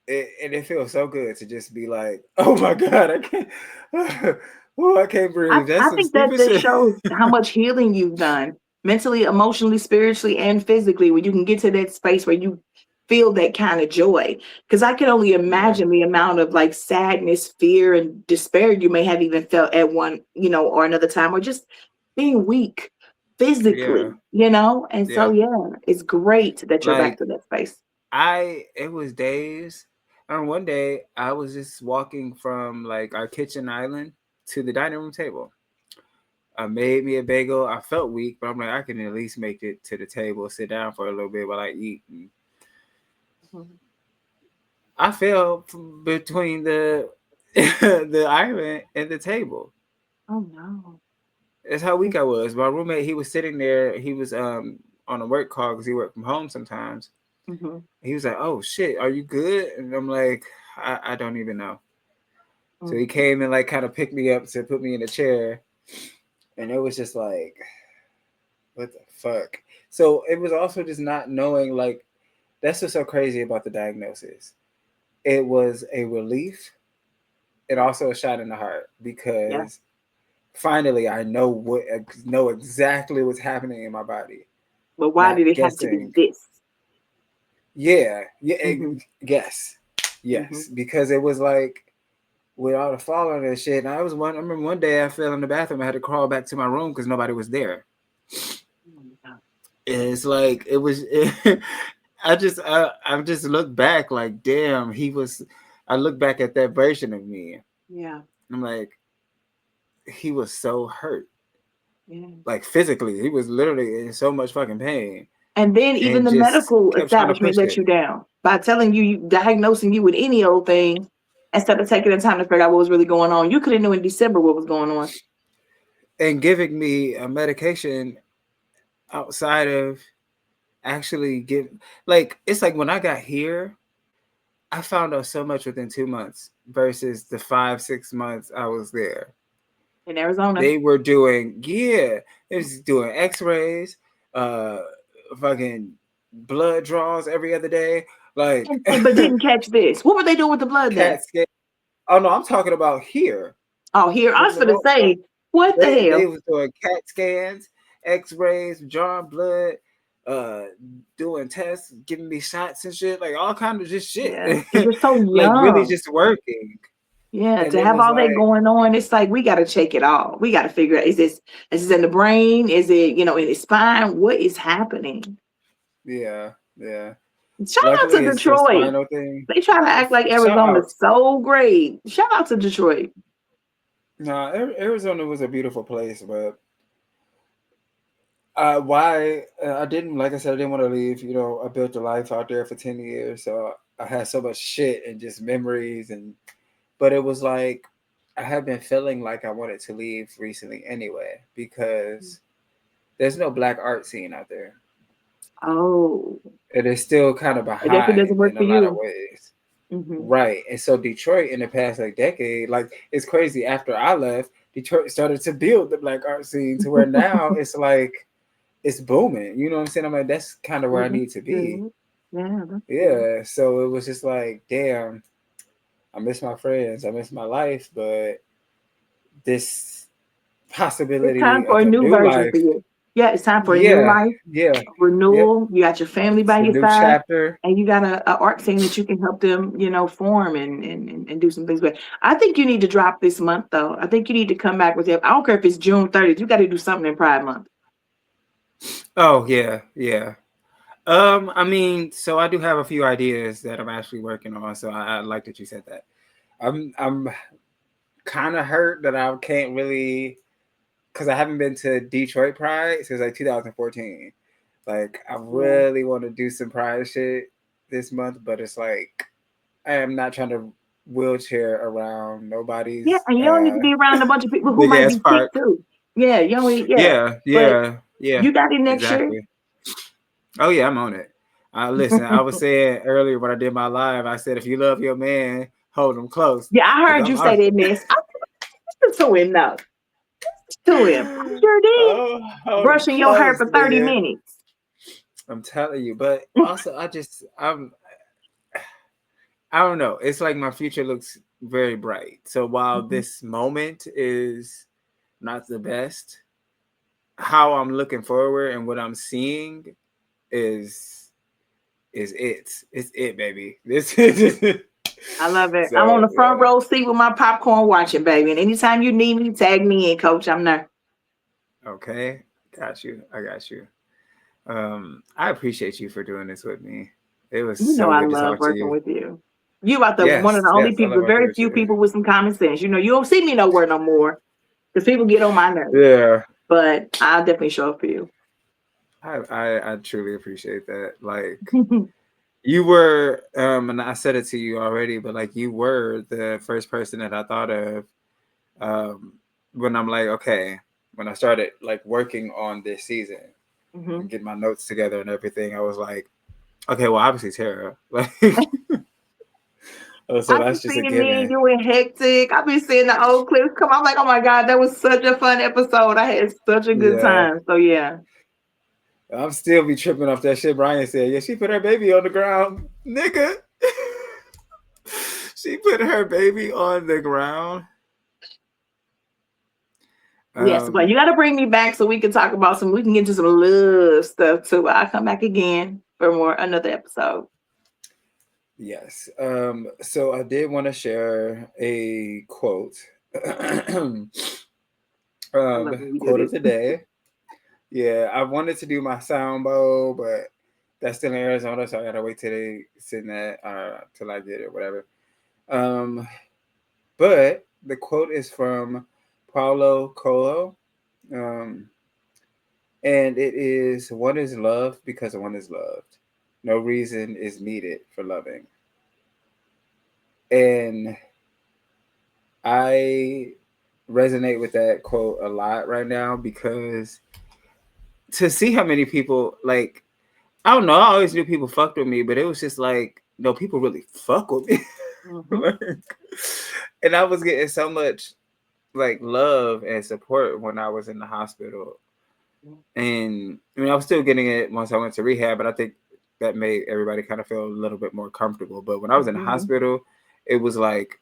and it feels so good to just be like, oh my god, I can't. Oh, I can't breathe. That's I some think that stupid that shit. shows how much healing you've done mentally, emotionally, spiritually, and physically when you can get to that space where you feel that kind of joy. Because I can only Yeah, imagine the amount of like sadness, fear, and despair you may have even felt at one, or another time, or just being weak yeah, physically. And so, yeah. yeah, it's great that you're back Like to that space. it was days. And one day I was just walking from like our kitchen island to the dining room table. I made me a bagel. I felt weak, but I'm like, I can at least make it to the table, sit down for a little bit while I eat. And Mhm. I fell between the the island and the table. Oh no. That's how weak I was. My roommate, he was sitting there. He was on a work call because he worked from home sometimes. Mm-hmm. He was like, "Oh shit, are you good?" And I'm like, I don't even know." So he came and like kind of picked me up to put me in a chair, and it was just like, what the fuck. So it was also just not knowing, like, that's what's so crazy about the diagnosis. It was a relief and also a shot in the heart Yeah. because finally I know exactly what's happening in my body. But why Not did it have to be guessing. this? Yeah, yeah, Mm-hmm. guess. Mm-hmm. Yes, because it was like with all the falling and shit. And I remember one day I fell in the bathroom. I had to crawl back to my room because nobody was there. And it's like it was. I just look back like, damn, he was. I look back at that version of me. Yeah. I'm like, he was so hurt, Yeah. like physically. He was literally in so much fucking pain, And then even and the just medical kept trying to establishment push let it you down by telling you, diagnosing you with any old thing instead of taking the time to figure out what was really going on. You could have knew in December what was going on. and giving me a medication outside of actually give like it's like when I got here, I found out so much within 2 months versus the 5 6 months I was there. In Arizona. They were doing they was doing X-rays, uh, fucking blood draws every other day, like And but didn't catch this. What were they doing with the blood then? CAT scan. Oh no, I'm talking about here. Oh, here. I The was gonna remote. say, what the They hell? was doing CAT scans, X-rays, drawing blood, uh, doing tests, giving me shots and shit, like all kind of just shit, Yeah. Because you're so like really young. just working. Yeah, And to it have was all that like, going on, it's like we got to check it all. We got to figure out, is this in the brain? Is it, in the spine? What is happening? yeah, yeah. Shout out Luckily, to it's a Detroit. spinal thing. They try to act like Shout out. Arizona's so great. Shout out to Detroit. Nah, Arizona was a beautiful place, but why I didn't, like I said, I didn't want to leave. I built a life out there for 10 years, so I had so much shit and just memories, but it was like I have been feeling like I wanted to leave recently anyway because there's no black art scene out there. Oh, It is still kind of I guess it doesn't behind work in for a lot of you. ways. Hmm. Right. And so Detroit in the past like decade, like it's crazy. After I left, Detroit started to build the black art scene to where now it's like it's booming. You know what I'm saying? I'm like, that's kind of where Well, I that's need to be. good. Yeah, that's good. Yeah. So it was just like, damn, I miss my friends, I miss my life, but this It's time possibility for of a a new new version life. for you. Yeah, it's time for a new Yeah. life, Yeah. a Yep. renewal. You got your family It's by a your new side, chapter. and you got a art scene that you can help them, form and do some things with. I think you need to drop this month though. I think you need to come back with it. I don't care if it's June 30th. You got to do something in Pride Month. Oh yeah, yeah. I mean, so I do have a few ideas that I'm actually working on. So I like that you said that. I'm kind of hurt that I can't really, because I haven't been to Detroit Pride since like 2014. Like I Yeah. really want to do some Pride shit this month, but it's like I am not trying to wheelchair around Yeah, nobody's and you don't need to be around a bunch of people who big might ass be sick park. too. Yeah, you don't need, yeah. Yeah, But yeah, yeah, you got it next year. exactly. Oh yeah, I'm on it. Listen, I was saying earlier when I did my live, I said if you love your man, hold him close, Yeah, I cause heard I'm you out say that, miss. I listened to him though. To him. I here. sure did. Oh, hold him Brushing your hair close, for 30 nigga. minutes. I'm telling you, but also I don't know. It's like my future looks very bright. So while Mhm. this moment is not the best, how I'm looking forward and what I'm seeing is it's it, baby. This is I love it. I'm on so the front yeah. row seat with my popcorn watching, baby. And anytime you need me, tag me in, coach. I'm there. Okay, got you. I got you. I appreciate you for doing this with me. It was You know so I good to love talk to working you. with you. You about the one of Yes, the only yes, I people, love the working very with few you. people with some common sense. You don't see me nowhere no more. The people get on my nerves. Yeah, But I'll definitely show up for you. I truly appreciate that. Like you were, and I said it to you already, but like you were the first person that I thought of, um, when I'm like, okay, when I started like working on this season and Mhm. getting my notes together and everything, I was like, okay, well, obviously Tara, like, oh, so I've been that's just a seeing me and given. you in hectic. I've been seeing the old clips come. I'm like, oh my God, that was such a fun episode. I had such a good Yeah, time. So yeah. I'm still be tripping off that shit Brian said. Yeah, she put her baby on the ground, nigga. She put her baby on the ground. Yes, but Um, you got to bring me back so we can talk about we can get into some love stuff too. I'll come back again for another episode. yes. So I did want to share a quote. I love when you do Quote of this. the day. Yeah, I wanted to do my sound bowl, but that's still in Arizona, so I gotta wait till they send that till I get it, whatever. Um, but the quote is from Paulo Coelho, um, and it is, "One is loved because one is loved. No reason is needed for loving." And I resonate with that quote a lot right now because to see how many people like I don't know, I always knew people fucked with me, but it was just like no, people really fuck with me. Hmm. Like, and I was getting so much like love and support when I was in the hospital. And I mean I was still getting it once I went to rehab, but I think that made everybody kind of feel a little bit more comfortable. But when I was in the Hmm. hospital, it was like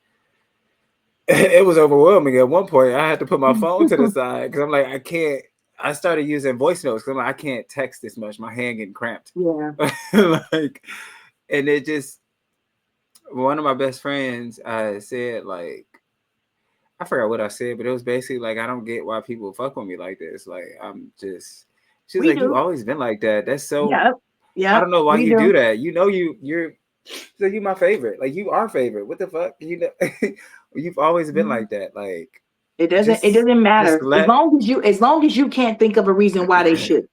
it was overwhelming. At one point, I had to put my phone to the side because I'm like, I can't. I started using voice notes because I'm like, I can't text this much. My hand getting cramped. Yeah. Like, and it just one of my best friends said like I forgot what I said, but it was basically like I don't get why people fuck with me like this. Like I'm just. She's We like, you do. always been like that. That's so. Yep. I Yep. don't know why We you do. do that. You know you're. She's like you my favorite. Like you are favorite. What the fuck? You know, you've always been Mhm. like that. Like It doesn't. It just doesn't just matter let as long as you can't think of a reason why they should.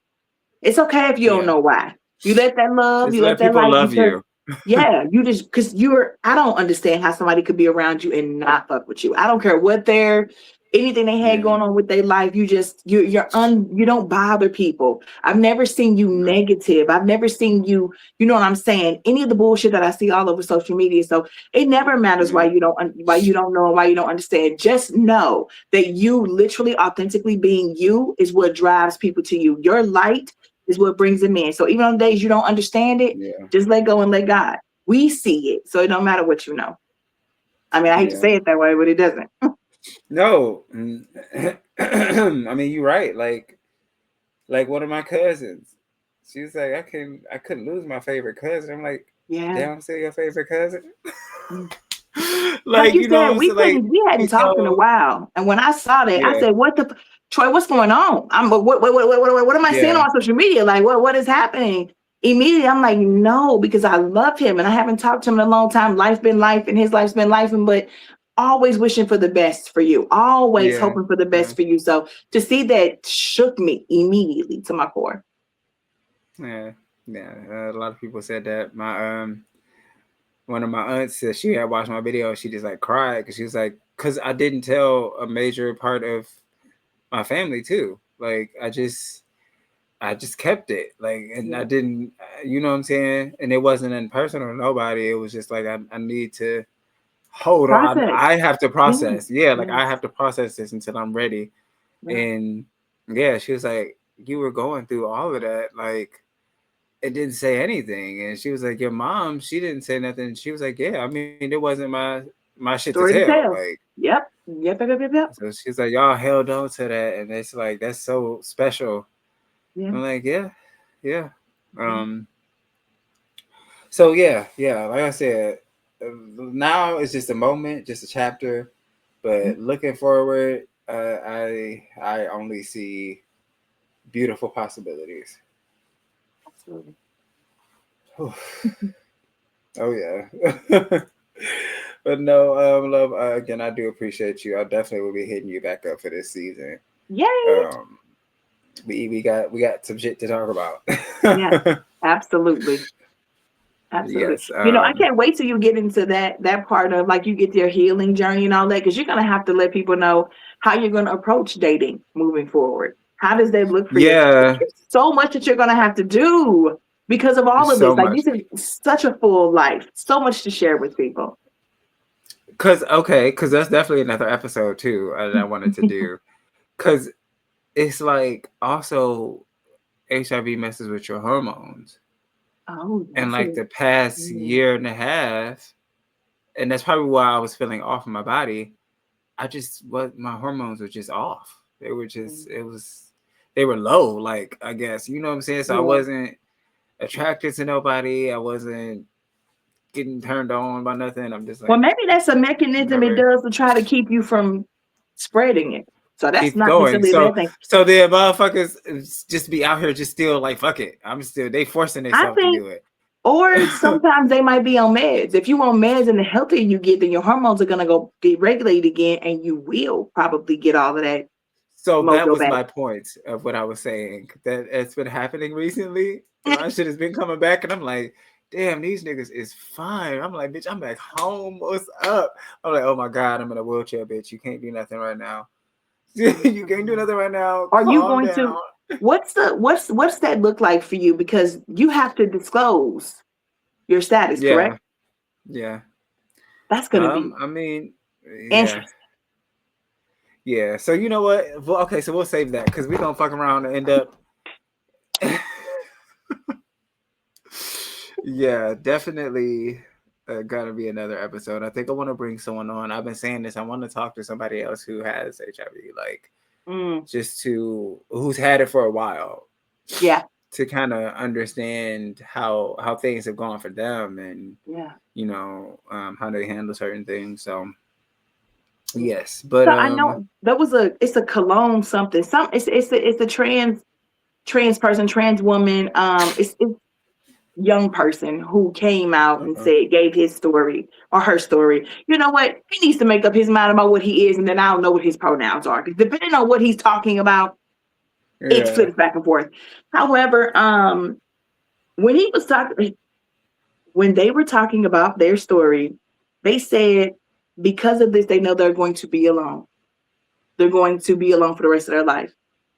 It's okay if you don't yeah know why. You let that love, just you let let that people light love because you. yeah, you just because I don't understand how somebody could be around you and not fuck with you. I don't care what anything they had Yeah, going on with their life. You don't bother people. I've never seen you no, negative. I've never seen you, you know what I'm saying? Any of the bullshit that I see all over social media. So it never matters yeah, why you don't know and why you don't understand. Just know that you literally authentically being you is what drives people to you. Your light is what brings them in. So even on days you don't understand it, yeah, just let go and let God. We see it, so it don't matter what you know. I mean, I hate to yeah. say it that way, but it doesn't. No, I mean you're right. Like one of my cousins, she was like, I couldn't lose my favorite cousin. I'm like, Yeah. damn, I'm still your favorite cousin. Mm. Like Like you you know said, what I'm saying? Like we hadn't be talked in a so while. And when I saw that, I yeah, said, Troy, what's going on? What am I seeing yeah, on social media? Like, what is happening? Immediately, I'm like, no, because I love him and I haven't talked to him in a long time. Life's been life and his life's been life, but always wishing for the best for you, always yeah, hoping for the yeah, best for you. So to see that shook me immediately to my core. yeah, yeah. A lot of people said that. My one of my aunts said she had watched my video. She just like cried because she was like, because I didn't tell a major part of my family too. Like I just kept it. Like, and I Yeah. didn't, you know what I'm saying? And it wasn't in person or nobody. It was just like I need to hold on. Process. I have to Yeah. process. Yeah, like Yeah. I have to process this until I'm ready. Yeah. And yeah, she was like, you were going through all of that. Like, it didn't say anything. And she was like, your mom, she didn't say nothing. She was like, yeah, I mean, it wasn't my shit to Story tell. to tell. Like, Yep. Yep. so she's like, y'all held on to that, and it's like that's so special. Yeah. I'm like, yeah, yeah. Yeah. Um, so yeah, yeah. Like I said, now it's just a moment, just a chapter. Mhm. But looking forward, I only see beautiful possibilities. Absolutely. Oh yeah. But no, love. Again, I do appreciate you. I definitely will be hitting you back up for this season. Yay. Um, we got some shit to talk Yeah. about. Absolutely. Absolutely. Yes. I can't wait till you get into that part of like you get your healing journey and all that, because you're gonna have to let people know how you're gonna approach dating moving forward. How does that look for you? Yeah. There's so much that you're gonna have to do because of all It's of this. so Like much. this is such a full life, so much to share with people. Cause that's definitely another episode too that I wanted to do. Cause it's like also HIV messes with your hormones. Oh, And that's like it. the past Mm, year and a half, and that's probably why I was feeling off in my body. I just what my hormones were just off. They were mm. just they were low, like I guess. You know what I'm saying? So I Yeah. wasn't attracted to nobody. I wasn't getting turned on by nothing. I'm just Well, like maybe that's a mechanism it whatever. does to try to keep you from spreading it. So that's Keep not going. necessarily a bad thing. So the motherfuckers just be out here just still like fuck it. I'm still they forcing I themselves to think, do it. or sometimes they might be on meds. If you on meds and the healthier you get, then your hormones are gonna go get regulated again, and you will probably get all of that So that mojo was back. my point of what I was saying. That it's been happening recently. My shit has been coming back, and I'm like, damn, these niggas is fine. I'm like, bitch, I'm back home. What's up? I'm like, oh my god, I'm in a wheelchair, bitch. You can't do nothing right now. You can't do nothing right now. Are you Calm going down. to? What's that look like for you? Because you have to disclose your status, Yeah, correct? yeah. That's gonna be I mean, yeah, interesting. yeah. So you know what? Well, okay, so we'll save that because we gonna fuck around and end up. Yeah, definitely gotta be another episode. I think I want to bring someone on. I've been saying this. I want to talk to somebody else who has HIV, like Mm, just to who's had it for a while, yeah, to kind of understand how things have gone for them and yeah. how they handle certain things. So Yeah. yes, but So I know there was it's a cologne something. It's a trans person, trans woman. It's young person who came out and uh-oh. gave his story or her story. You know what? He needs to make up his mind about what he is, and then I don't know what his pronouns are. Because depending on what he's talking about, it Yeah, flips back and forth. However, when he was talking, when they were talking about their story, they said because of this, they know they're going to be alone. They're going to be alone for the rest of their life.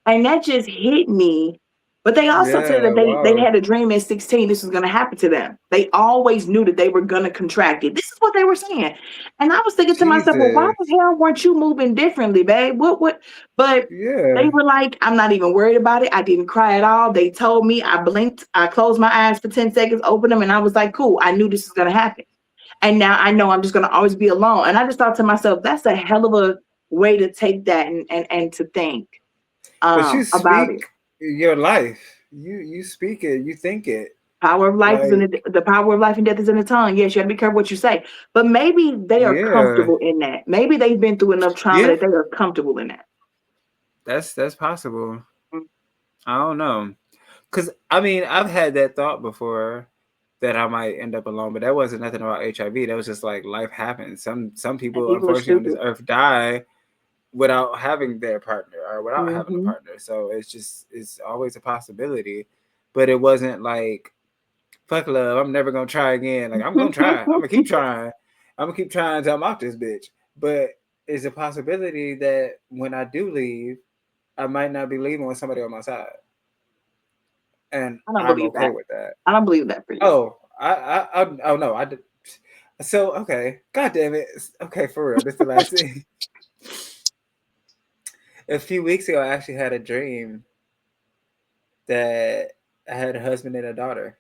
And that just hit me. But they also said yeah, that they wow, had a dream at 16 this was going to happen to them. They always knew that they were going to contract it. This is what they were saying. And I was thinking to myself, well, why Jesus, the hell weren't you moving differently, babe? What? But they yeah, were like, I'm not even worried about it. I didn't cry at all. They told me, I blinked, I closed my eyes for 10 seconds, opened them, and I was like, cool. I knew this was going to happen. And now I know I'm just going to always be alone. And I just thought to myself, that's a hell of a way to take that and to think but you about speak it. your life. You speak it. You think it. Power of life is in Like the power of life and death is in the tongue. Yes, you got to be careful what you say. But maybe they are yeah, comfortable in that. Maybe they've been through enough trauma yeah. that they are comfortable in that. That's possible. Mm. I don't know. Cause I mean, I've had that thought before that I might end up alone, but that wasn't nothing about HIV. That was just like life happens. Some And people people are unfortunately on this stupid. earth die without having their partner or without having a Hmm. partner. So it's always a possibility. But it wasn't like fuck love, I'm never gonna try again. Like I'm gonna try. I'm gonna keep trying. I'm gonna keep trying until I'm off this bitch. But it's a possibility that when I do leave, I might not be leaving with somebody on my side. And I don't I'm believe okay that. with that. I don't believe that for you. Oh, oh no, I did. So okay, god damn it. Okay, for real. This is the last thing. A few weeks ago, I actually had a dream that I had a husband and a daughter,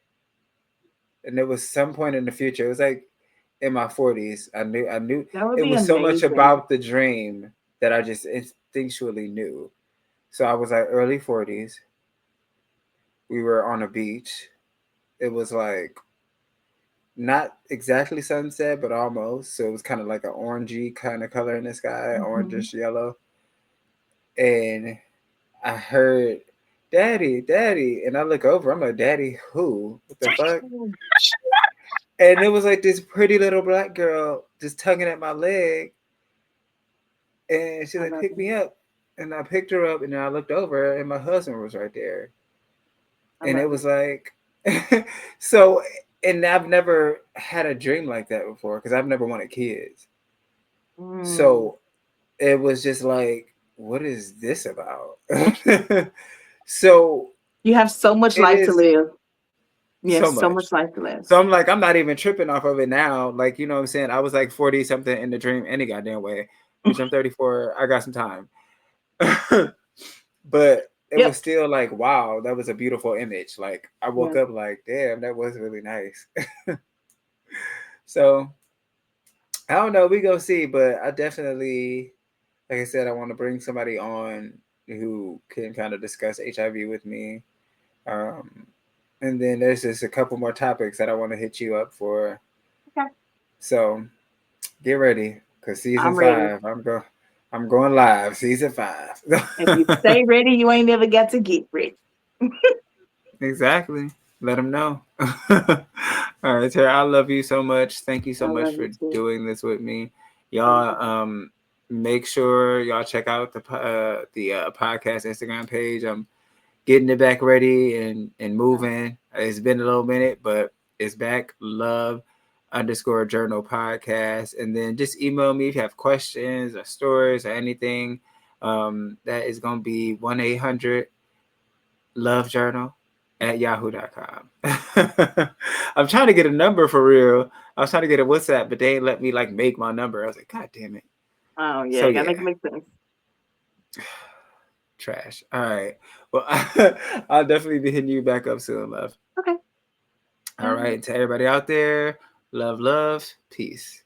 and it was some point in the future. It was like in my 40s. I knew That would it be was so much amazing. about the dream that I just instinctually knew. So I was like early 40s. We were on a beach. It was like not exactly sunset, but almost. So it was kind of like an orangey kind of color in the sky, Hmm. orangish yellow. And I heard, "Daddy, Daddy," and I look over. I'm like, "Daddy, who? What the fuck?" And it was like this pretty little black girl just tugging at my leg, and she's I like, love "Pick it. me up." And I picked her up, and then I looked over, and my husband was right there, I and love it it. was like, so. and I've never had a dream like that before because I've never wanted kids. Mm. So it was just like, what is this about? So You have so much it life to is live. so Yes, so much. much life to live. So I'm like, I'm not even tripping off of it now. Like, you know what I'm saying? I was like 40 something in the dream any goddamn way. Bitch, I'm 34. I got some time. But it was Yep. still like, wow, that was a beautiful image. Like, I woke Yeah. up like, damn, that was really nice. So I don't know. We go see, but I definitely, like I said, I want to bring somebody on who can kind of discuss HIV with me. Um, and then there's just a couple more topics that I want to hit you up for. Okay. So get ready, cause season I'm ready. 5, I'm going live. Season 5. If you stay ready, you ain't never got to get ready. Exactly. Let them know. All right, Tara. I love you so much. Thank you so I much love for you too. doing this with me, Thank y'all. you. Make sure y'all check out the podcast Instagram page. I'm getting it back ready and moving. It's been a little minute, but it's back. Love_journal podcast. And then just email me if you have questions or stories or anything. That is going to be 1-800-LOVE-JOURNAL@yahoo.com. I'm trying to get a number for real. I was trying to get a WhatsApp, but they ain't let me like make my number. I was like, God damn it. Oh yeah, So gotta yeah, make it make sense. trash. All right. Well, I'll definitely be hitting you back up soon, love. Okay. All right. To everybody out there, love, love, peace.